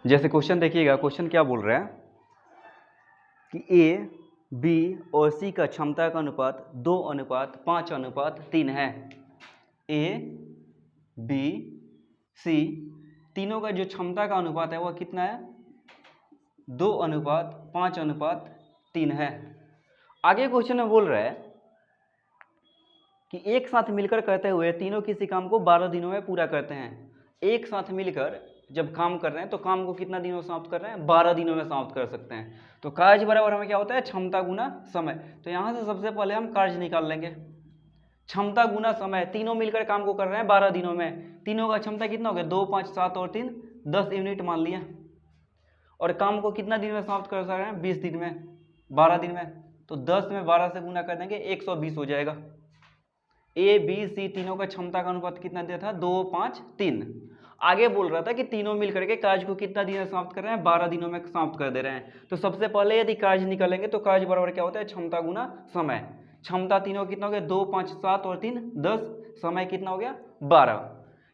जैसे क्वेश्चन देखिएगा, क्वेश्चन क्या बोल रहा है कि ए, बी और सी का क्षमता का अनुपात 2:5:3 है। ए, बी, सी तीनों का जो क्षमता का अनुपात है वह कितना है? 2:5:3 है। आगे क्वेश्चन में बोल रहा है कि एक साथ मिलकर करते हुए तीनों किसी काम को 12 दिनों में पूरा करते हैं। एक साथ मिलकर जब काम कर रहे हैं तो काम को कितना दिनों में समाप्त कर रहे हैं? 12 दिनों में समाप्त कर सकते हैं। तो कार्य बराबर हमें क्या होता है? क्षमता गुना समय। तो यहाँ से सबसे पहले हम कार्य निकाल लेंगे। क्षमता गुना समय, तीनों मिलकर काम को कर रहे हैं 12 दिनों में। तीनों का क्षमता कितना हो गया? 2, 5, 7 और 3 10 यूनिट मान लिया। और काम को कितना दिन में समाप्त कर रहे हैं? 20 दिन में, 12 दिन में। तो 10 में 12 से गुना कर देंगे, 120 हो जाएगा। ए, बी, सी तीनों का क्षमता का अनुपात कितना दिया था? 2, 5, 3। आगे बोल रहा था कि तीनों मिलकर के कार्य को कितना दिन में समाप्त कर रहे हैं? 12 दिनों में समाप्त कर दे रहे हैं। तो सबसे पहले यदि कार्य निकालेंगे तो कार्य बराबर क्या होता है? क्षमता गुना समय। क्षमता तीनों कितना हो गया? 2, 5, 7 और 3 10। समय कितना हो गया? 12।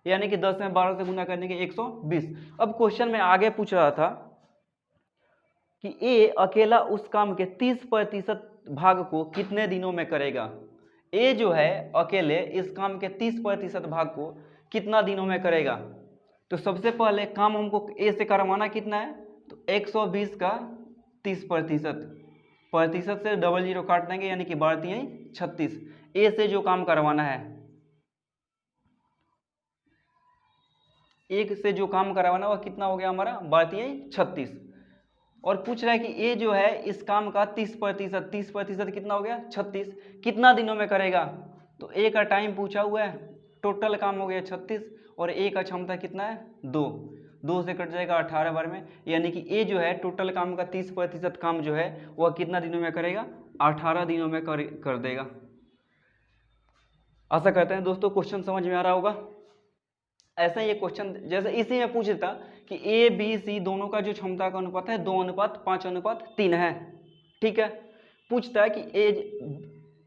यानी कि 10 में 12 से गुना करने के 120। अब क्वेश्चन में आगे पूछ रहा था कि ए अकेला उस काम के 30% भाग को कितने दिनों में करेगा? ए जो है अकेले इस काम के 30% भाग को कितना दिनों में करेगा? तो सबसे पहले काम हमको ए से करवाना कितना है? तो 120 का 30%, प्रतिशत से डबल जीरो काट देंगे, यानी कि 36। ए से जो काम करवाना है, एक से जो काम करवाना वह कितना हो गया हमारा? 36। और पूछ रहा है कि ए जो है इस काम का 30% कितना हो गया? 36। कितना दिनों में करेगा? तो ए का टाइम पूछा हुआ है, टोटल काम हो गया 36 और ए का क्षमता कितना है? 2 से कट जाएगा 18 बार में, यानी कि ए जो है टोटल काम का 30% काम जो है वह कितना दिनों में करेगा? 18 दिनों में कर देगा। आशा करते हैं दोस्तों क्वेश्चन समझ में आ रहा होगा। ऐसा ही एक क्वेश्चन जैसे इसी में पूछ देता कि ए, बी, सी दोनों का जो क्षमता का अनुपात है 2:5:3 है। ठीक है, पूछता है कि ए,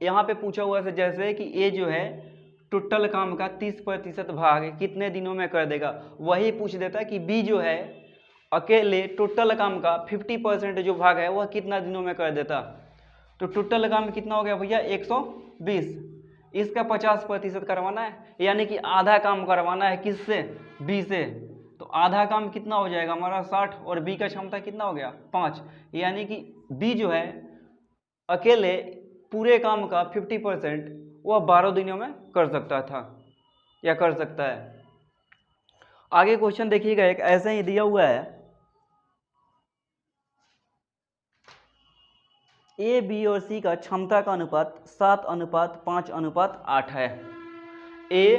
यहाँ पे पूछा हुआ है जैसे कि ए जो है टोटल काम का 30% भाग कितने दिनों में कर देगा। वही पूछ देता है कि बी जो है अकेले टोटल काम का 50% जो भाग है वह कितना दिनों में कर देता। तो टोटल काम कितना हो गया भैया? 120। इसका 50% करवाना है, यानी कि आधा काम करवाना है किससे? बी से। तो आधा काम कितना हो जाएगा हमारा? 60। और बी का क्षमता कितना हो गया? 5। यानी कि बी जो है अकेले पूरे काम का 50% वह 12 दिनों में कर सकता था या कर सकता है। आगे क्वेश्चन देखिएगा, एक ऐसे ही दिया हुआ है, ए, बी और सी का क्षमता का अनुपात 7:5:8 है। ए,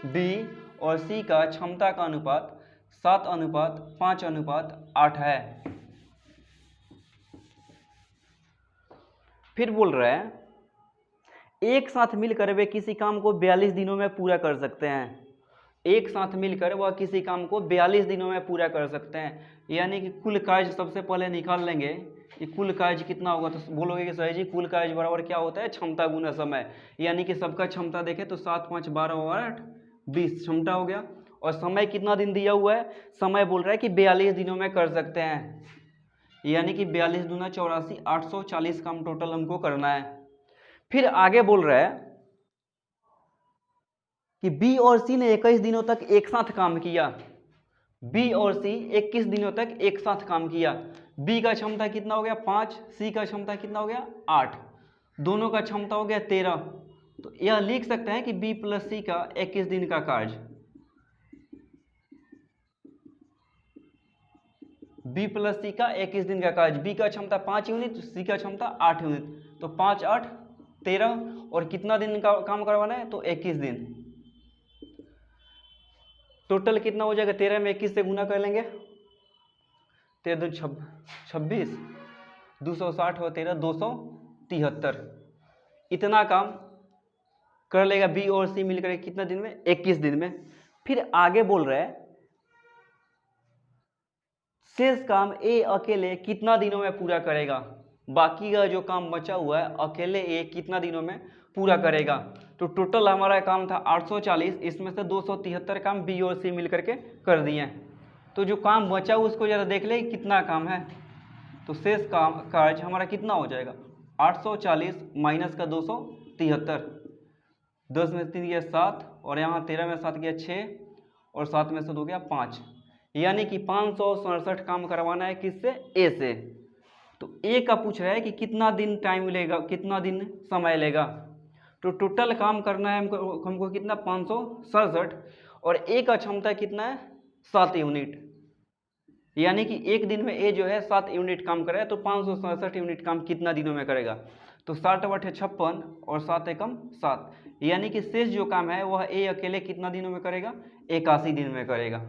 बी और सी का क्षमता का अनुपात 7:5:8 है। फिर बोल रहा है एक साथ मिलकर वे किसी काम को 42 दिनों में पूरा कर सकते हैं। एक साथ मिलकर वह किसी काम को 42 दिनों में पूरा कर सकते हैं, यानी कि कुल कार्य सबसे पहले निकाल लेंगे कि कुल कार्य कितना होगा। तो बोलोगे कि सही जी कुल कार्य बराबर क्या होता है? क्षमता गुना समय। यानी कि सबका क्षमता देखें तो 7, 5, 12 और 8 20 क्षमता हो गया। और समय कितना दिन दिया हुआ है? समय बोल रहा है कि 42 दिनों में कर सकते हैं, यानी कि 42 दूना 84, 840 काम टोटल हमको करना है। फिर आगे बोल रहा है कि बी और सी ने 21 दिनों तक एक साथ काम किया। बी और सी 21 दिनों तक एक साथ काम किया। बी का क्षमता कितना हो गया? 5। सी का क्षमता कितना हो गया? 8। दोनों का क्षमता हो गया 13। तो यह लिख सकते हैं कि बी प्लस सी का 21 दिन का कार्य, बी प्लस सी का 21 दिन का कार्य। बी का क्षमता 5 यूनिट, सी का क्षमता 8 यूनिट। तो 5, 8, 13 और कितना दिन का काम करवाना है? तो 21 दिन। टोटल कितना हो जाएगा? 13 में 21 से गुना कर लेंगे, 13 26, 260 और 13 273। इतना काम कर लेगा बी और सी मिलकर कितना दिन में? 21 दिन में। फिर आगे बोल रहा है शेष काम ए अकेले कितना दिनों में पूरा करेगा। बाकी का जो काम बचा हुआ है अकेले ए कितना दिनों में पूरा करेगा। तो टोटल हमारा काम था 840, इसमें से 273 काम बी और सी मिलकर के कर दिए हैं। तो जो काम बचा उसको ज़रा देख ले कितना काम है। तो शेष काम कार्य हमारा कितना हो जाएगा, 840 माइनस का 273, 10 में 3 गया 7 और यहाँ 13 में 7 गया 6 और 7 में से 2 गया 5, यानी कि 567 काम करवाना है किससे, ए से। तो ए का पूछ रहा है कि कितना दिन टाइम लेगा, कितना दिन समय लेगा। तो टोटल काम करना है हमको कितना, 567, और ए का क्षमता कितना है, 7 यूनिट, यानी कि एक दिन में ए जो है 7 यूनिट काम करे, तो 567 यूनिट काम कितना दिनों में करेगा। तो 60 बटे 56 और 7 एकम 7, यानी कि शेष जो काम है वह ए अकेले कितना दिनों में करेगा, 81 दिन में करेगा।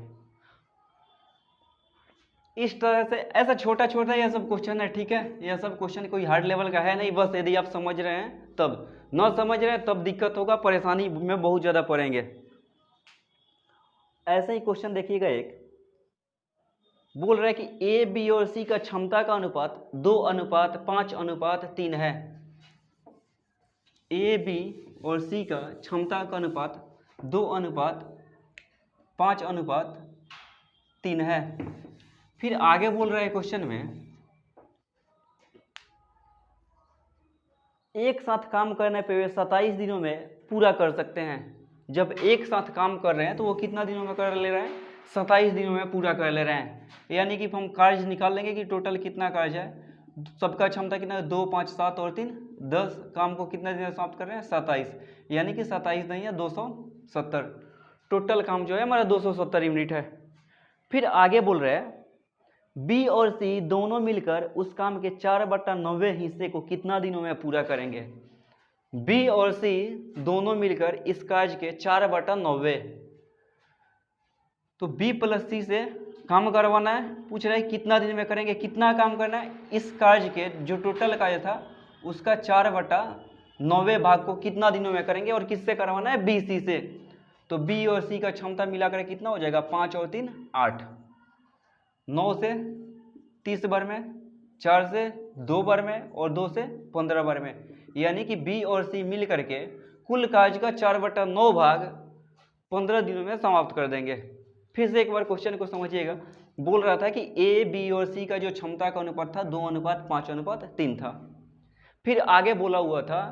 इस तरह से ऐसा छोटा छोटा यह सब क्वेश्चन है, ठीक है। यह सब क्वेश्चन कोई हार्ड लेवल का है नहीं, बस यदि आप समझ रहे हैं तब, न समझ रहे हैं तब दिक्कत होगा, परेशानी में बहुत ज़्यादा पड़ेंगे। ऐसे ही क्वेश्चन देखिएगा, एक बोल रहा है कि ए बी और सी का क्षमता का अनुपात 2:5:3 है। ए बी और सी का क्षमता का अनुपात 2:5:3 है। फिर आगे बोल रहा है क्वेश्चन में, एक साथ काम करने पे वे 27 दिनों में पूरा कर सकते हैं। जब एक साथ काम कर रहे हैं तो वो कितना दिनों में कर ले रहे हैं, 27 दिनों में पूरा कर ले रहे हैं। यानी कि हम कार्य निकाल लेंगे कि टोटल कितना कार्य है, सबका क्षमता कितना है, 2, 5, 7 और 3 10, काम को कितना दिन में समाप्त कर रहे हैं, 27, यानी कि 27 नहीं है 270, टोटल काम जो है हमारा 270 यूनिट है। फिर आगे बोल रहे हैं बी और सी दोनों मिलकर उस काम के 4/9 हिस्से को कितना दिनों में पूरा करेंगे। बी और सी दोनों मिलकर इस कार्य के 4/9, तो बी प्लस सी से काम करवाना है, पूछ रहा है कितना दिन में करेंगे, कितना काम करना है, इस कार्य के जो टोटल कार्य था उसका 4/9 भाग को कितना दिनों में करेंगे, और किससे करवाना है, बी सी से। तो बी और सी का क्षमता मिलाकर कितना हो जाएगा, 5 और 3 8, 9 से 30 बार में, 4 से 2 बार में और 2 से 15 बार में, यानी कि बी और सी मिल करके कुल कार्य का 4/9 भाग 15 दिनों में समाप्त कर देंगे। फिर से एक बार क्वेश्चन को समझिएगा, बोल रहा था कि ए बी और सी का जो क्षमता का अनुपात था 2:5:3 था। फिर आगे बोला हुआ था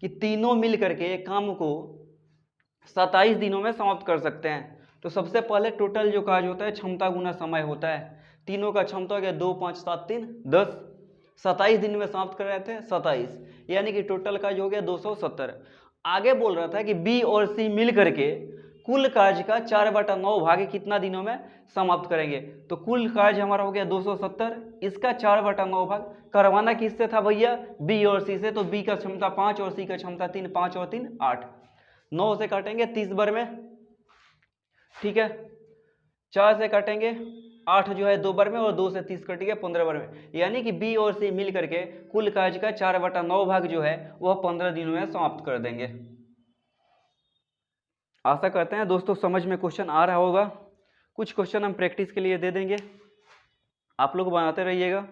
कि तीनों मिल करके काम को 27 दिनों में समाप्त कर सकते हैं। तो सबसे पहले टोटल जो कार्य होता है क्षमता गुना समय होता है, तीनों का क्षमता हो गया 2, 5, 7, 3 10, 27 दिन में समाप्त कर रहे थे 27, यानी कि टोटल कार्य हो गया 270। आगे बोल रहा था कि बी और सी मिल करके कुल कार्य का 4/9 भाग कितना दिनों में समाप्त करेंगे। तो कुल कार्य हमारा हो गया 270, इसका 4/9 भाग करवाना किससे था भैया, बी और सी से। तो बी का क्षमता 5 और सी का क्षमता 3, 5 और 3 8, 9 से काटेंगे 30 बार में, ठीक है, 4 से काटेंगे 8 जो है 2 बार में, और 2 से 30 कटेगा 15 बार में, यानी कि बी और सी मिल करके कुल कार्य का 4/9 भाग जो है वह 15 दिनों में समाप्त कर देंगे। आशा करते हैं दोस्तों समझ में क्वेश्चन आ रहा होगा। कुछ क्वेश्चन हम प्रैक्टिस के लिए दे देंगे, आप लोग बनाते रहिएगा।